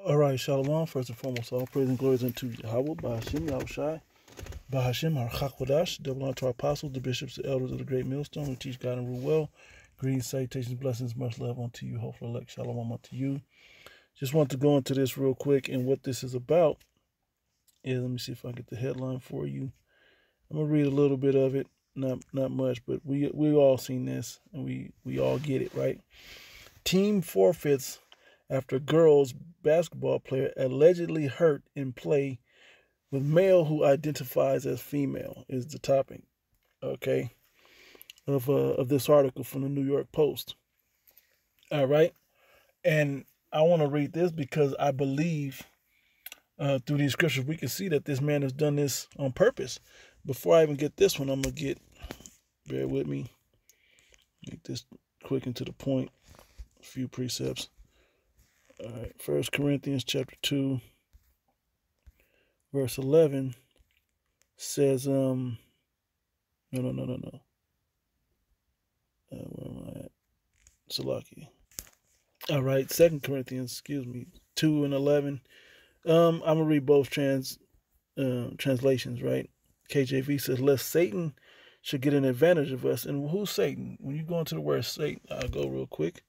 All right, Shalom. First and foremost, all praise and glory is unto Yahweh, Bahashim, Yahushai, Bahashim, our Chakwadash, double honor to our apostles, the bishops, the elders of the great millstone who teach God and rule well. Greetings, salutations, blessings, much love unto you. Hopefully, elect Shalom unto you. Just want to go into this real quick, and what this is about is, let me see if I get the headline for you. I'm gonna read a little bit of it, not much, but we all seen this, and we all get it, right? Team forfeits after girls basketball player allegedly hurt in play with male who identifies as female is the topic, okay, of this article from the New York Post. All right, and I want to read this because I believe through these scriptures we can see that this man has done this on purpose. Before I even get this one, I'm gonna bear with me, make this quick and to the point. A few precepts. All right, 1 Corinthians chapter 2, verse 11 says, no. Where am I at? Salaki. All right, 2 Corinthians, 2 and 11. I'm going to read both translations, right? KJV says, lest Satan should get an advantage of us. And who's Satan? When you go into the word Satan, I'll go real quick.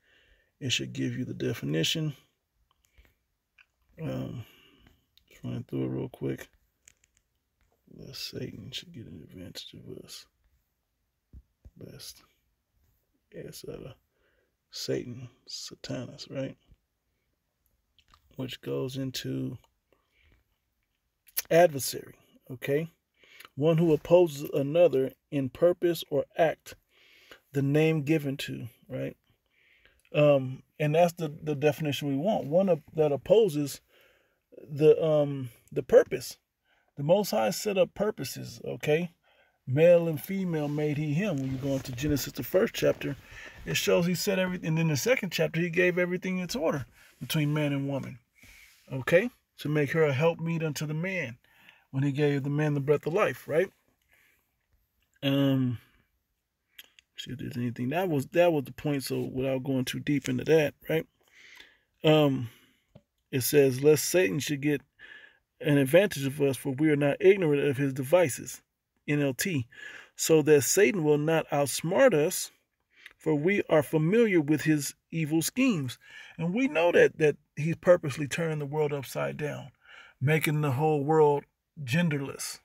It should give you the definition. Just running through it real quick. Lest Satan should get an advantage of us. Best. Yes, Satan, Satanus, right? Which goes into adversary, okay? One who opposes another in purpose or act, the name given to, right? And that's the definition we want. One that opposes the purpose. The Most High set up purposes, okay? Male and female made he him. When you go into Genesis, the first chapter, it shows he set everything. And in the second chapter, he gave everything its order between man and woman, okay? To make her a helpmeet unto the man when he gave the man the breath of life, right? See if there's anything. That was the point, so without going too deep into that, right? It says, lest Satan should get an advantage of us, for we are not ignorant of his devices, NLT, so that Satan will not outsmart us, for we are familiar with his evil schemes. And we know that he's purposely turning the world upside down, making the whole world genderless.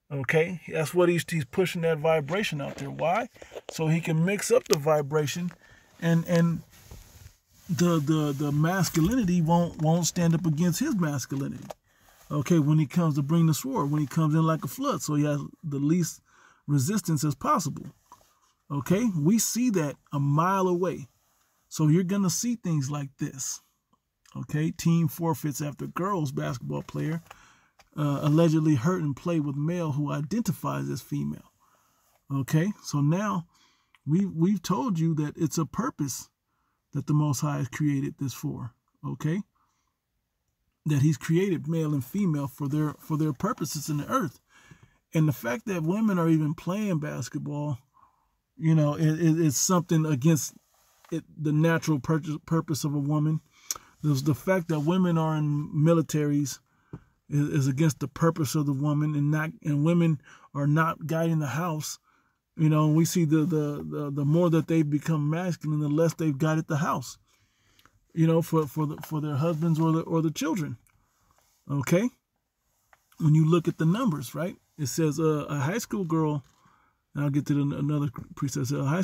Okay, that's what he's pushing that vibration out there. Why? So he can mix up the vibration, and the masculinity won't stand up against his masculinity. Okay, when he comes to bring the sword, when he comes in like a flood, so he has the least resistance as possible. Okay, we see that a mile away. So you're gonna see things like this. Okay, team forfeits after girls basketball player allegedly hurt in play with male who identifies as female. Okay, so now we've told you that it's a purpose that the Most High has created this for. Okay, that he's created male and female for their purposes in the earth. And the fact that women are even playing basketball, you know, it's something against the natural purpose of a woman. There's the fact that women are in militaries is against the purpose of the woman, and women are not guiding the house. You know, and we see the more that they become masculine, the less they've guided the house. You know, for their husbands or the children. Okay, when you look at the numbers, right? It says a high school girl, and I'll get to another precept. A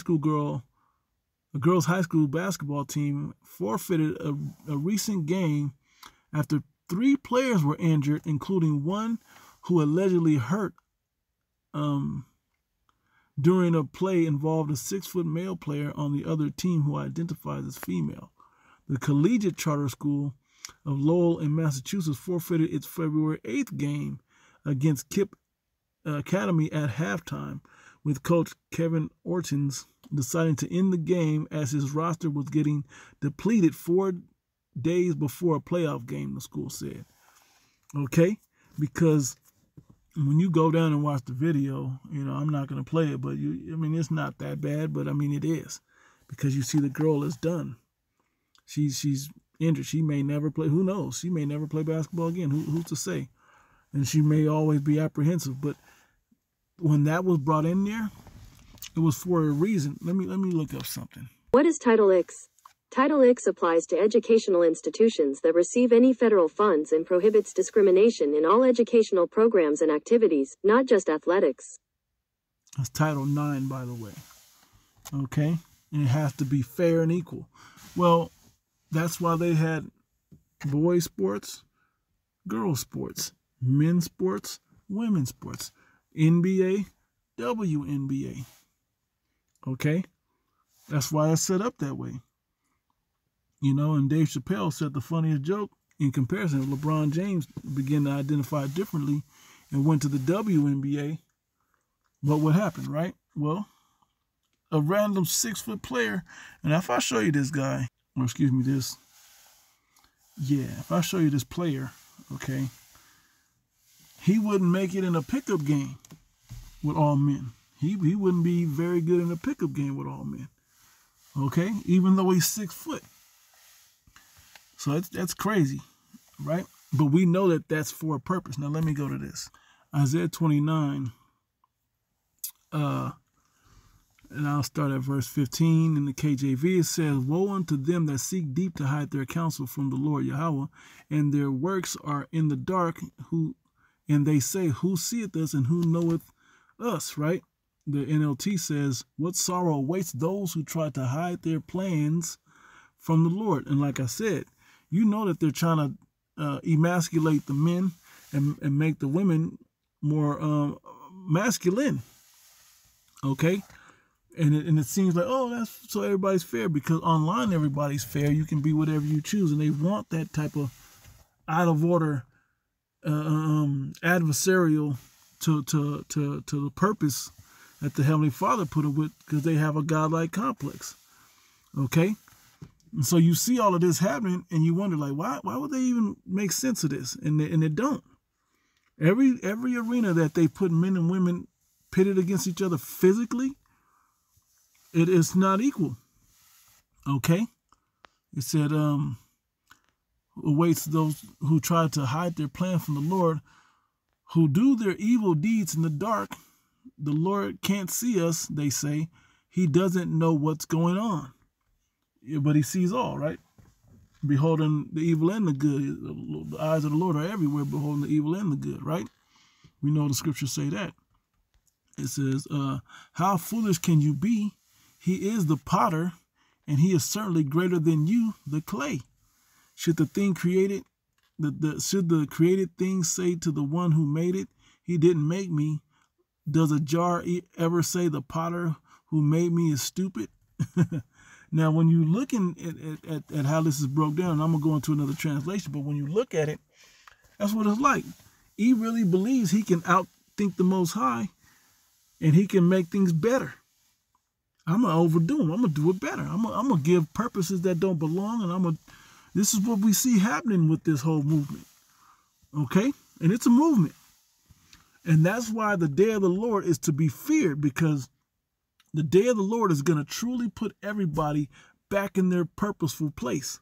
girls' high school basketball team forfeited a recent game after 3 players were injured, including one who allegedly hurt during a play involved a 6-foot male player on the other team who identifies as female. The collegiate charter school of Lowell in Massachusetts forfeited its February 8th game against Kip Academy at halftime, with coach Kevin Ortins deciding to end the game as his roster was getting depleted 4 days before a playoff game, the school said. Okay? Because when you go down and watch the video, you know, I'm not going to play it, but it's not that bad, but I mean, it is. Because you see the girl is done. She's injured. She may never play. Who knows? She may never play basketball again. Who's to say? And she may always be apprehensive. But when that was brought in there, it was for a reason. Let me look up something. What is Title X? Title X applies to educational institutions that receive any federal funds and prohibits discrimination in all educational programs and activities, not just athletics. That's Title IX, by the way. Okay? And it has to be fair and equal. Well, that's why they had boys sports, girls sports, men's sports, women's sports, NBA, WNBA. Okay? That's why it's set up that way. You know, and Dave Chappelle said the funniest joke in comparison. LeBron James began to identify differently and went to the WNBA. But what happened, right? Well, a random 6-foot player, and if I show you this guy, or excuse me, if I show you this player, okay, he wouldn't make it in a pickup game with all men. He wouldn't be very good in a pickup game with all men. Okay, even though he's 6 foot. So that's crazy, right? But we know that that's for a purpose. Now let me go to this. Isaiah 29, and I'll start at verse 15 in the KJV. It says, "Woe unto them that seek deep to hide their counsel from the Lord Yahweh, and their works are in the dark, and they say, who seeth us and who knoweth us," right? The NLT says, "What sorrow awaits those who try to hide their plans from the Lord." And like I said, you know that they're trying to emasculate the men and make the women more masculine. Okay? And it seems like, oh, that's so everybody's fair, because online everybody's fair. You can be whatever you choose, and they want that type of out of order adversarial to the purpose that the Heavenly Father put it with, because they have a godlike complex. Okay? And so you see all of this happening, and you wonder, like, why would they even make sense of this? And they don't. Every arena that they put men and women pitted against each other physically, it is not equal. Okay? It said, awaits those who try to hide their plan from the Lord, who do their evil deeds in the dark. The Lord can't see us, they say. He doesn't know what's going on. Yeah, but he sees all, right? Beholding the evil and the good. The eyes of the Lord are everywhere, beholding the evil and the good, right? We know the scriptures say that. It says, how foolish can you be? He is the potter, and he is certainly greater than you, the clay. Should the thing created, should the created thing say to the one who made it, he didn't make me? Does a jar ever say the potter who made me is stupid? Now, when you looking at how this is broke down, I'm going to go into another translation, but when you look at it, that's what it's like. He really believes he can outthink the Most High, and he can make things better. I'm going to overdo him. I'm going to do it better. I'm going to give purposes that don't belong, and this is what we see happening with this whole movement. Okay? And it's a movement. And that's why the day of the Lord is to be feared, because the day of the Lord is going to truly put everybody back in their purposeful place.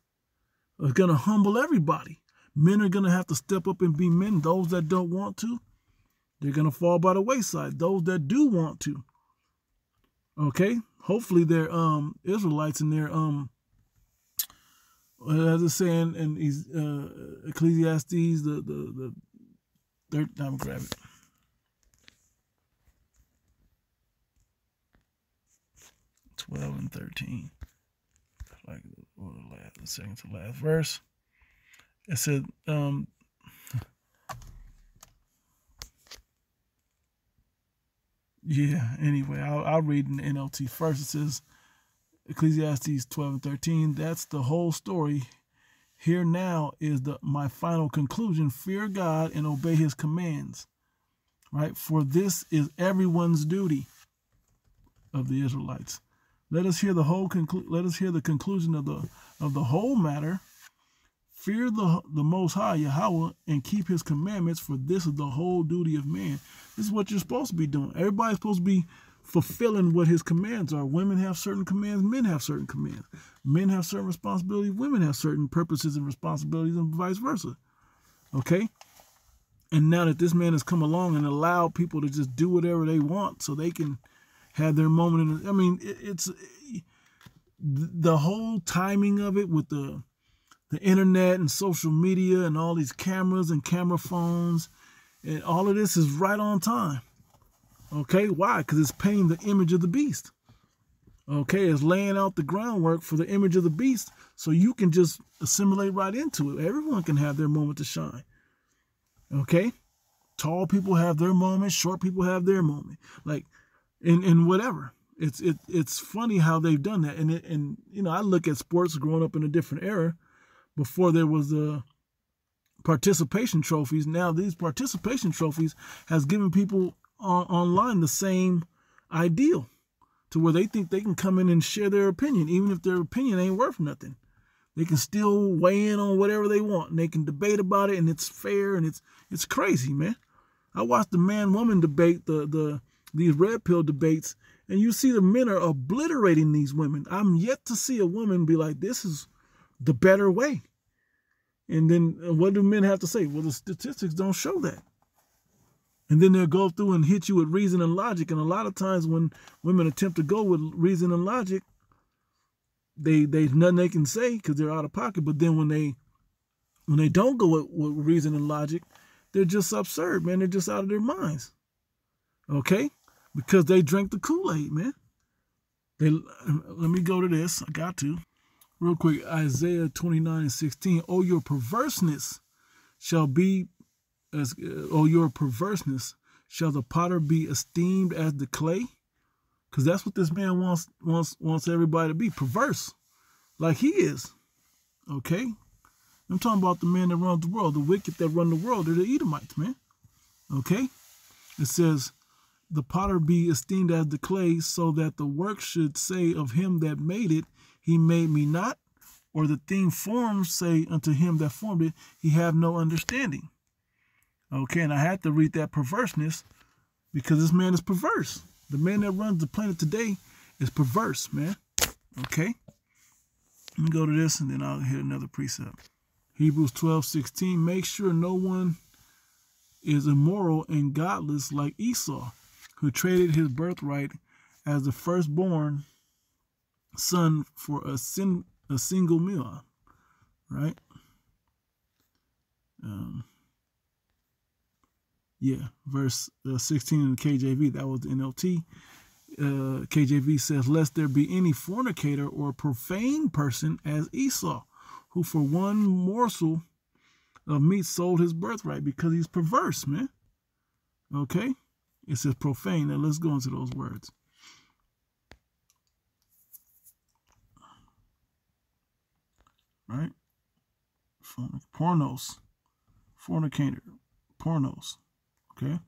It's going to humble everybody. Men are going to have to step up and be men. Those that don't want to, they're going to fall by the wayside. Those that do want to, okay? Hopefully they're Israelites, and they're as it's saying in Ecclesiastes, the third time, grab it. "12 and 13, like the second to last verse." It said, anyway, I'll read in the NLT first. It says, Ecclesiastes 12 and 13, "That's the whole story. Here now is my final conclusion. Fear God and obey his commands." Right? "For this is everyone's duty," of the Israelites. Let us hear the conclusion of the whole matter. Fear the Most High Yahweh and keep his commandments, for this is the whole duty of man. This is what you're supposed to be doing. Everybody's supposed to be fulfilling what his commands are. Women have certain commands, men have certain commands. Men have certain responsibilities, women have certain purposes and responsibilities, and vice versa. Okay? And now that this man has come along and allowed people to just do whatever they want so they can have their moment. I mean, it's the whole timing of it with the internet and social media and all these cameras and camera phones and all of this is right on time. Okay, why? Because it's painting the image of the beast. Okay, it's laying out the groundwork for the image of the beast so you can just assimilate right into it. Everyone can have their moment to shine. Okay, tall people have their moment, short people have their moment. Like, in whatever. It's funny how they've done that. And you know, I look at sports growing up in a different era. Before there was the participation trophies. Now these participation trophies has given people online the same ideal to where they think they can come in and share their opinion, even if their opinion ain't worth nothing. They can still weigh in on whatever they want, and they can debate about it, and it's fair, and it's crazy, man. I watched the man-woman debate, these red pill debates, and you see the men are obliterating these women. I'm yet to see a woman be like, this is the better way. And then what do men have to say? Well, the statistics don't show that. And then they'll go through and hit you with reason and logic. And a lot of times when women attempt to go with reason and logic, there's nothing they can say because they're out of pocket. But then when they don't go with reason and logic, they're just absurd, man. They're just out of their minds. Okay? Because they drank the Kool-Aid, man. Let me go to this. I got to. Real quick, Isaiah 29:16. Oh, your perverseness shall be your perverseness shall the potter be esteemed as the clay? Because that's what this man wants everybody to be, perverse, like he is. Okay? I'm talking about the man that runs the world, the wicked that run the world. They're the Edomites, man. Okay? It says, the potter be esteemed as the clay, so that the work should say of him that made it, he made me not, or the thing formed say unto him that formed it, he have no understanding. Okay, and I had to read that perverseness because this man is perverse. The man that runs the planet today is perverse, man. Okay? Let me go to this and then I'll hit another precept. Hebrews 12:16. Make sure no one is immoral and godless like Esau, who traded his birthright as the firstborn son for a single meal, right? Verse 16 in the KJV, that was the NLT. KJV says, lest there be any fornicator or profane person as Esau, who for one morsel of meat sold his birthright, because he's perverse, man. Okay? It says profane. Now let's go into those words. Right? Pornos. Fornicator. Pornos. Okay?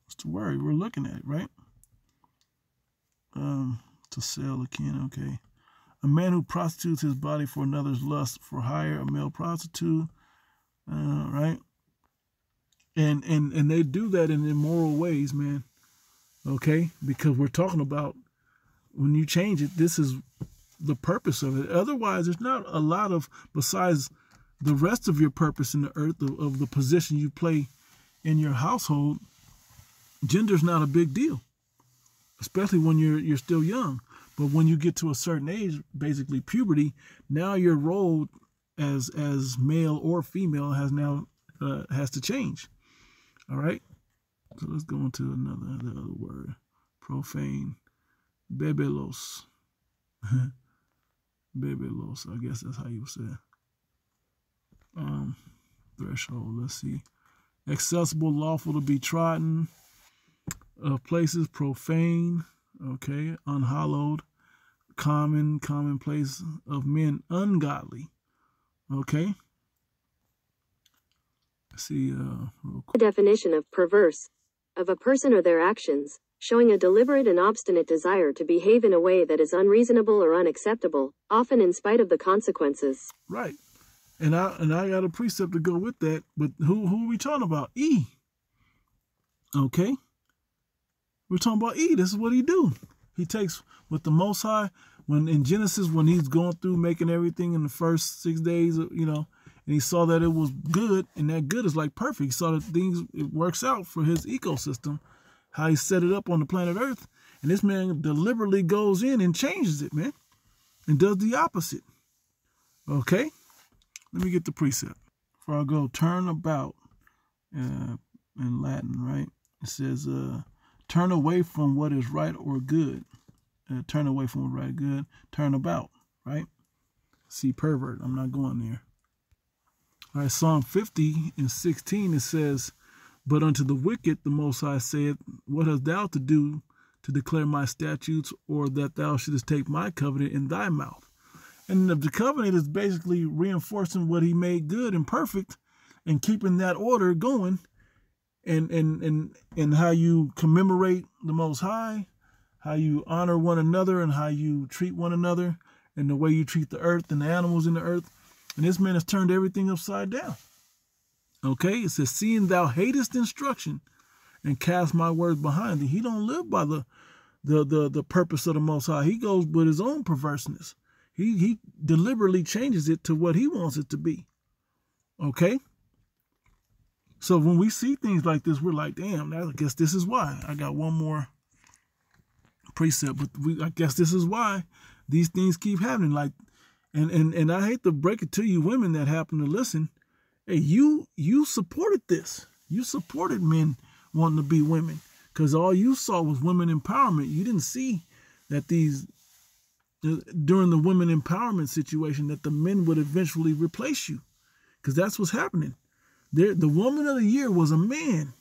What's the word? We're looking at it, right? To sell again, okay. A man who prostitutes his body for another's lust, for hire, a male prostitute, right? And they do that in immoral ways, man. Okay? Because we're talking about when you change it, this is the purpose of it. Otherwise, there's not a lot of, besides the rest of your purpose in the earth, of the position you play in your household, gender's not a big deal, especially when you're still young. But when you get to a certain age, basically puberty, now your role as male or female has to change. All right. So let's go into the other word, profane, bebelos. Bebelos, I guess that's how you say it. Threshold, let's see. Accessible, lawful to be trodden, places, profane, okay, unhallowed, commonplace of men, ungodly, okay. Let's see, real quick. The definition of perverse, of a person or their actions, showing a deliberate and obstinate desire to behave in a way that is unreasonable or unacceptable, often in spite of the consequences. Right. And I got a precept to go with that, but who are we talking about? E. Okay. We're talking about Eve. This is what he do. He takes with the Most High, when in Genesis, when he's going through making everything in the first 6 days, you know, and he saw that it was good, and that good is like perfect. He saw that it works out for his ecosystem, how he set it up on the planet Earth. And this man deliberately goes in and changes it, man, and does the opposite. Okay? Let me get the precept. Before I go, turn about in Latin, right? It says, turn away from what is right or good. Turn away from what is right, good. Turn about, right? See, pervert. I'm not going there. All right, Psalm 50:16, it says, but unto the wicked the Most High saith, what hast thou to do to declare my statutes, or that thou shouldest take my covenant in thy mouth? And the covenant is basically reinforcing what he made good and perfect, and keeping that order going, and how you commemorate the Most High, how you honor one another, and how you treat one another, and the way you treat the earth and the animals in the earth. And this man has turned everything upside down. Okay, it says, seeing thou hatest instruction and cast my words behind thee. He don't live by the purpose of the Most High. He goes with his own perverseness. He deliberately changes it to what he wants it to be. Okay? So when we see things like this, we're like, damn, I guess this is why. I got one more precept, but I guess this is why these things keep happening. Like, and I hate to break it to you women that happen to listen. Hey, you supported this. You supported men wanting to be women, because all you saw was women empowerment. You didn't see that during the women empowerment situation, that the men would eventually replace you, because that's what's happening. The woman of the year was a man.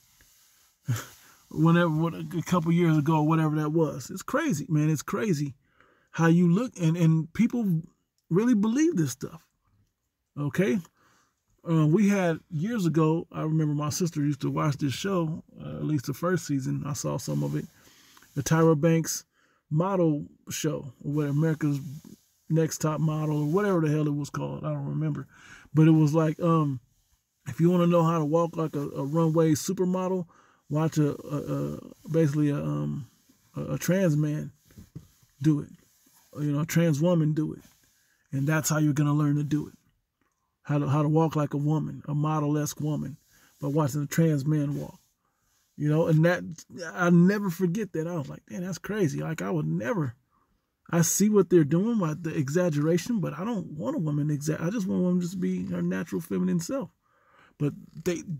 A couple years ago, whatever that was. It's crazy, man. It's crazy how you look, and people really believe this stuff. Okay? We had years ago, I remember my sister used to watch this show, at least the first season. I saw some of it. The Tyra Banks model show, or America's Next Top Model, or whatever the hell it was called. I don't remember. But it was like, if you want to know how to walk like a runway supermodel, watch basically a trans man do it. A trans woman do it. And that's how you're going to learn to do it. How to walk like a woman, a model-esque woman, by watching a trans man walk. And that, I'll never forget that. I was like, man, that's crazy. Like, I would never. I see what they're doing, like the exaggeration, but I don't want a woman I just want a woman just to be her natural feminine self. But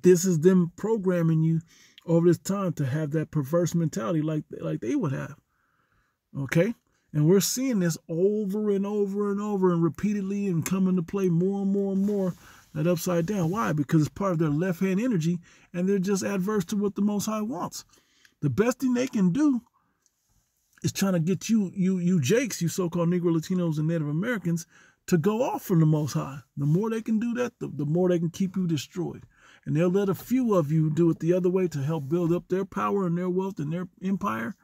this is them programming you over this time to have that perverse mentality like they would have. Okay? And we're seeing this over and over and over and repeatedly, and coming to play more and more and more, that upside down. Why? Because it's part of their left hand energy, and they're just adverse to what the Most High wants. The best thing they can do is trying to get you Jakes, you so-called Negro, Latinos, and Native Americans, to go off from the Most High. The more they can do that, the more they can keep you destroyed. And they'll let a few of you do it the other way to help build up their power and their wealth and their empire,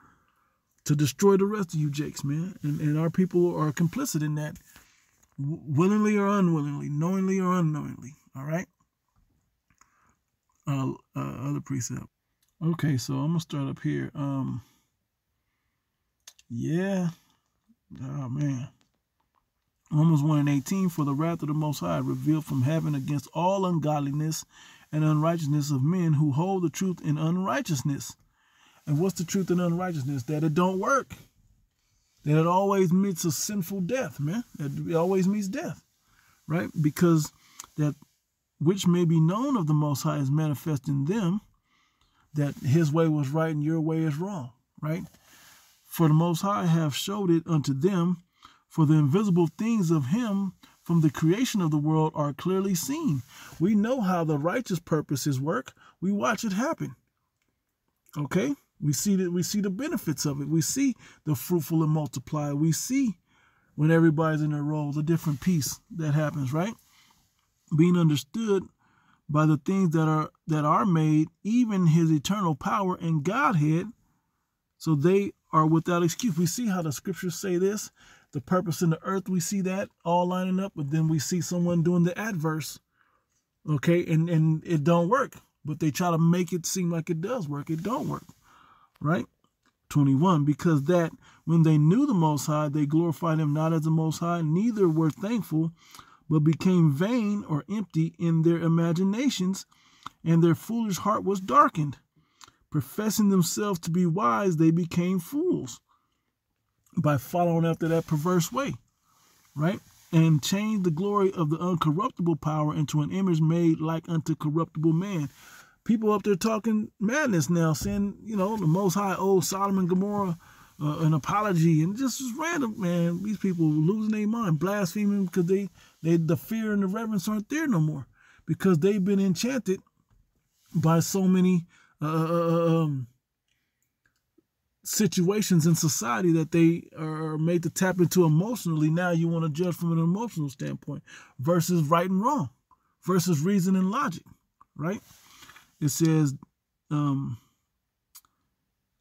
to destroy the rest of you Jakes, man. And our people are complicit in that, willingly or unwillingly, knowingly or unknowingly. All right? Other precept. Okay, so I'm going to start up here. Yeah. Oh, man. Romans 1:18, for the wrath of the Most High revealed from heaven against all ungodliness and unrighteousness of men who hold the truth in unrighteousness. And what's the truth in unrighteousness? That it don't work. That it always meets a sinful death, man. That it always meets death, right? Because that which may be known of the Most High is manifest in them, that his way was right and your way is wrong, right? For the Most High have showed it unto them, for the invisible things of him from the creation of the world are clearly seen. We know how the righteous purposes work. We watch it happen. Okay? We see the benefits of it. We see the fruitful and multiply. We see when everybody's in their roles, a different piece that happens, right? Being understood by the things that are made, even his eternal power and Godhead, so they are without excuse. We see how the scriptures say this. The purpose in the earth, we see that all lining up, but then we see someone doing the adverse, okay, and it don't work, but they try to make it seem like it does work. It don't work, right? 21, because that when they knew the Most High, they glorified him not as the Most High, neither were thankful, but became vain or empty in their imaginations, and their foolish heart was darkened. Professing themselves to be wise, they became fools by following after that perverse way, right? And changed the glory of the uncorruptible power into an image made like unto corruptible man. People up there talking madness now, saying, you know, the Most High owed Sodom and Gomorrah an apology, and just random, man. These people losing their mind, blaspheming because the fear and the reverence aren't there no more, because they've been enchanted by so many situations in society that they are made to tap into emotionally. Now you want to judge from an emotional standpoint versus right and wrong, versus reason and logic, right? It says,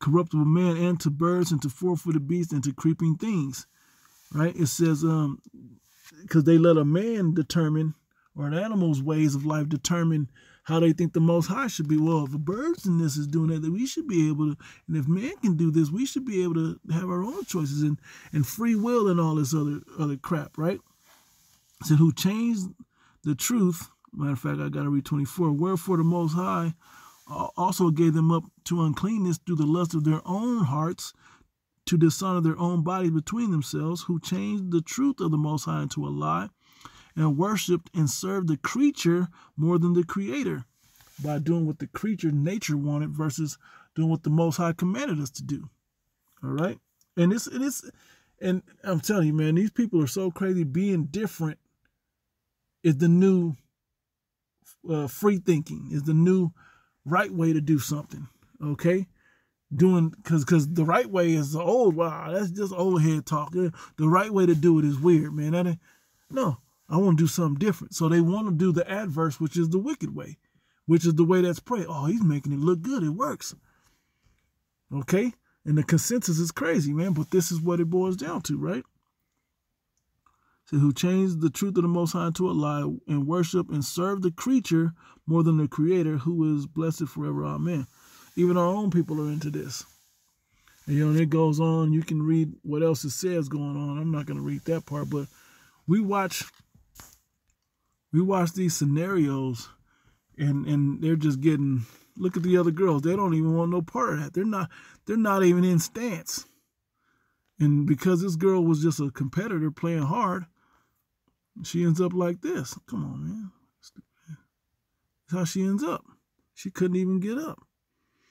corruptible man, and to birds, and to four-footed beasts, and to creeping things, right? It says, because they let a man determine, or an animal's ways of life determine how they think the Most High should be. Well, if a bird's in this is doing that, then we should be able to, and if man can do this, we should be able to have our own choices and free will and all this other crap, right? It said, who changed the truth. Matter of fact, I got to read 24. Wherefore the Most High also gave them up to uncleanness through the lust of their own hearts, to dishonor their own bodies between themselves, who changed the truth of the Most High into a lie, and worshipped and served the creature more than the Creator, by doing what the creature nature wanted versus doing what the Most High commanded us to do. All right? And I'm telling you, man, these people are so crazy. Being different is the new free thinking, is the new right way to do something. Okay, because the right way is the old. Wow, that's just old head talk. The right way to do it is weird, man. No, I want to do something different. So they want to do the adverse, which is the wicked way, which is the way that's prayed. Oh, he's making it look good. It works. Okay, and the consensus is crazy, man. But this is what it boils down to, right? So who changed the truth of the Most High into a lie, and worship and serve the creature more than the Creator, who is blessed forever. Amen. Even our own people are into this. And, you know, it goes on. You can read what else it says going on. I'm not going to read that part, but we watch these scenarios, and they're just getting, look at the other girls. They don't even want no part of that. They're not even in stance. And because this girl was just a competitor playing hard, she ends up like this. Come on, man. That's how she ends up. She couldn't even get up.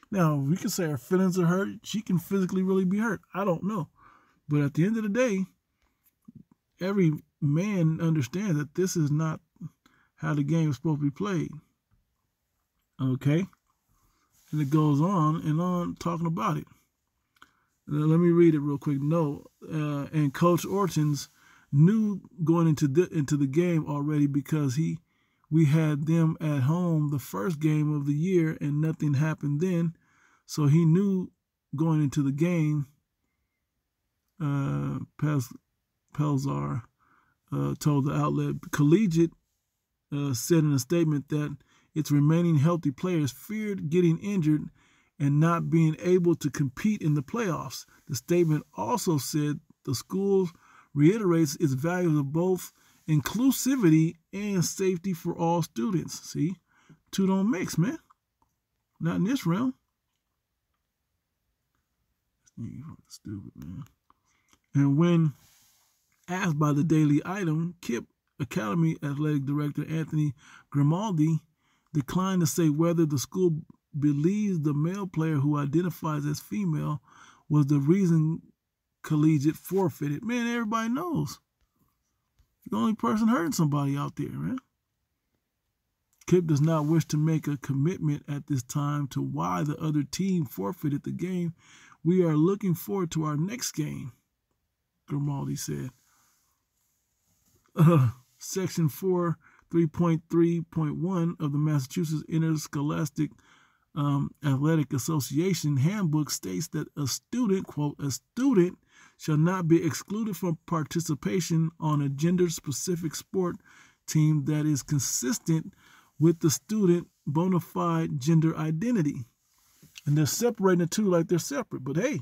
Now, we can say her feelings are hurt. She can physically really be hurt. I don't know. But at the end of the day, every man understands that this is not how the game is supposed to be played. Okay? And it goes on and on talking about it. Let me read it real quick. No, and Coach Ortons knew going into the game already, because we had them at home the first game of the year and nothing happened then. So he knew going into the game. Pelzar told the outlet. Collegiate said in a statement that its remaining healthy players feared getting injured and not being able to compete in the playoffs. The statement also said the school reiterates its values of both inclusivity and safety for all students. See, two don't mix, man. Not in this realm. Stupid, man. And when asked by the Daily Item, KIPP Academy Athletic Director Anthony Grimaldi declined to say whether the school believes the male player who identifies as female was the reason Collegiate forfeited. Man, everybody knows. The only person hurting somebody out there, man. KIPP does not wish to make a commitment at this time to why the other team forfeited the game. We are looking forward to our next game, Grimaldi said. Section 4, 3.3.1 of the Massachusetts Interscholastic Athletic Association handbook states that a student, quote, a student shall not be excluded from participation on a gender-specific sport team that is consistent with the student bona fide gender identity. And they're separating the two like they're separate. But hey,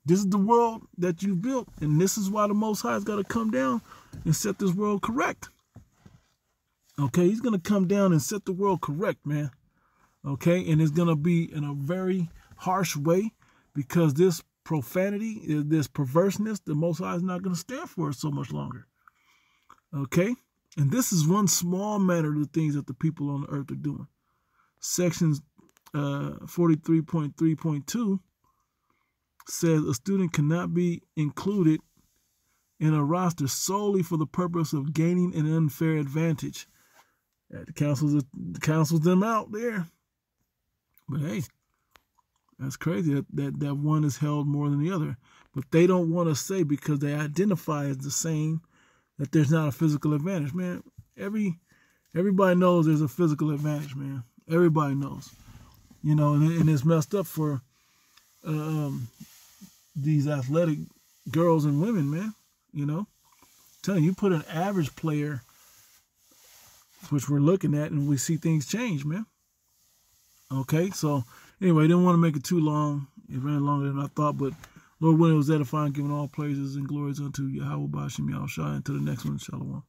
This is the world that you've built, and this is why the Most High has got to come down and set this world correct. Okay, he's going to come down and set the world correct, man. Okay, and it's going to be in a very harsh way, because this profanity, this perverseness, the Most High is not going to stand for it so much longer. Okay, and this is one small matter of the things that the people on the earth are doing. Sections 43.3.2 says a student cannot be included in a roster solely for the purpose of gaining an unfair advantage. The counsels them out there. But hey, that's crazy that one is held more than the other. But they don't want to say, because they identify as the same, that there's not a physical advantage, man. Everybody knows there's a physical advantage, man. Everybody knows. You know, and it's messed up for these athletic girls and women, man. You know, I'm telling you, put an average player, which we're looking at, and we see things change, man. Okay, so anyway, didn't want to make it too long. It ran longer than I thought, but Lord willing, it was edifying, giving all praises and glories unto Yahweh Bashim Yahushua. Until the next one, Shalom.